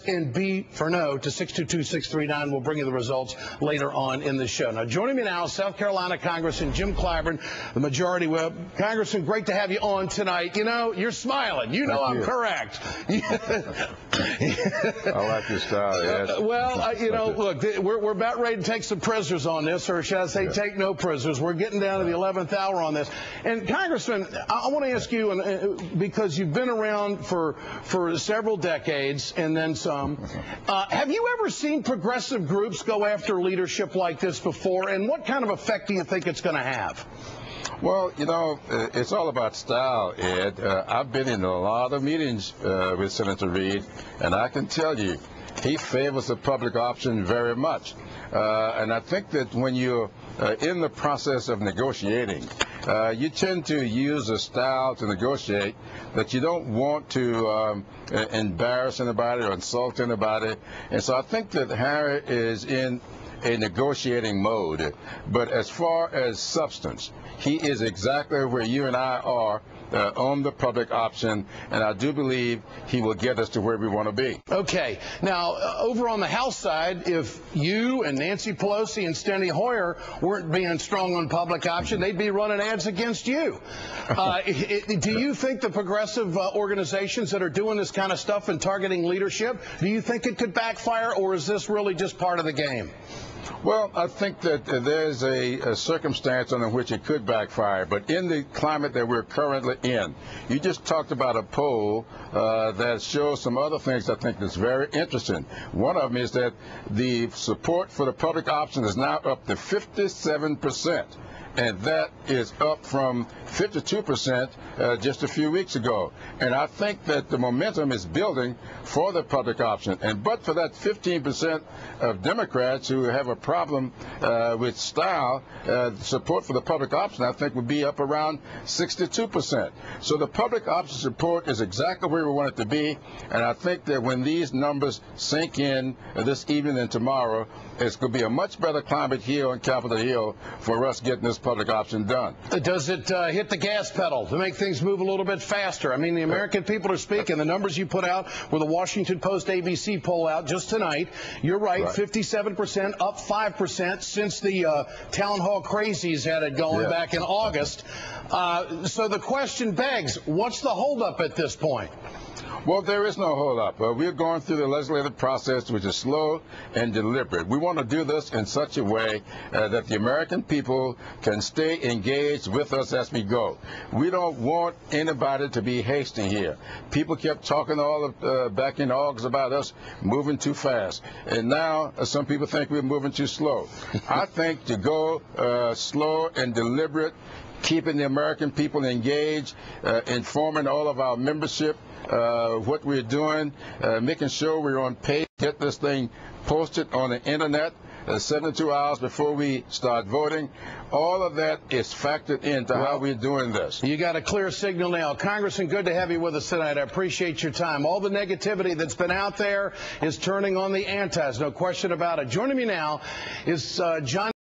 and B for no to 622-639. We'll bring you the results later on in the show. Now, joining me now, South Carolina Congressman Jim Clyburn, the Majority Whip. Congressman, great to have you on tonight. You know, you're smiling. You know I'm correct. I like your style, yes. You know, look, we're about ready to take some prisoners on this, or should I say take no prisoners. We're getting down to the 11th hour on this. And, Congressman, I want to ask you, because you've been around for several decades and then some, have you ever seen progressive groups go after leadership like this before, and what kind of effect do you think it's going to have? Well, you know, it's all about style, Ed. I've been in a lot of meetings with Senator Reid, and I can tell you, he favors the public option very much. And I think that when you're in the process of negotiating, you tend to use a style to negotiate that you don't want to embarrass anybody or insult anybody. And so I think that Harry is in a negotiating mode. But as far as substance, he is exactly where you and I are on the public option, and I do believe he will get us to where we want to be. Okay. Now, over on the House side, if you and Nancy Pelosi and Steny Hoyer weren't being strong on public option, they'd be running ads against you. Do you think the progressive organizations that are doing this kind of stuff and targeting leadership, do you think it could backfire, or is this really just part of the game? Well, I think that there's a circumstance under which it could backfire, but in the climate that we're currently in, you just talked about a poll that shows some other things I think that's very interesting. One of them is that the support for the public option is now up to 57%. And that is up from 52% just a few weeks ago. And I think that the momentum is building for the public option. And but for that 15% of Democrats who have a problem with style, support for the public option, I think, would be up around 62%. So the public option support is exactly where we want it to be. And I think that when these numbers sink in this evening and tomorrow, it's going to be a much better climate here on Capitol Hill for us getting this public option done. Does it hit the gas pedal to make things move a little bit faster? I mean, the American people are speaking. The numbers you put out were the Washington Post ABC poll out just tonight. You're right, 57%, up 5% since the town hall crazies had it going back in August. So the question begs, what's the holdup at this point? Well, there is no holdup. We're going through the legislative process, which is slow and deliberate. We want to do this in such a way that the American people can stay engaged with us as we go. We don't want anybody to be hasty here. People kept talking back in August about us moving too fast. And now some people think we're moving too slow. I think to go slow and deliberate, keeping the American people engaged, informing all of our membership what we're doing, making sure we're on pace, get this thing posted on the internet 72 hours before we start voting. All of that is factored into how we're doing this. You got a clear signal now. Congressman, good to have you with us tonight. I appreciate your time. All the negativity that's been out there is turning on the antis, no question about it. Joining me now is John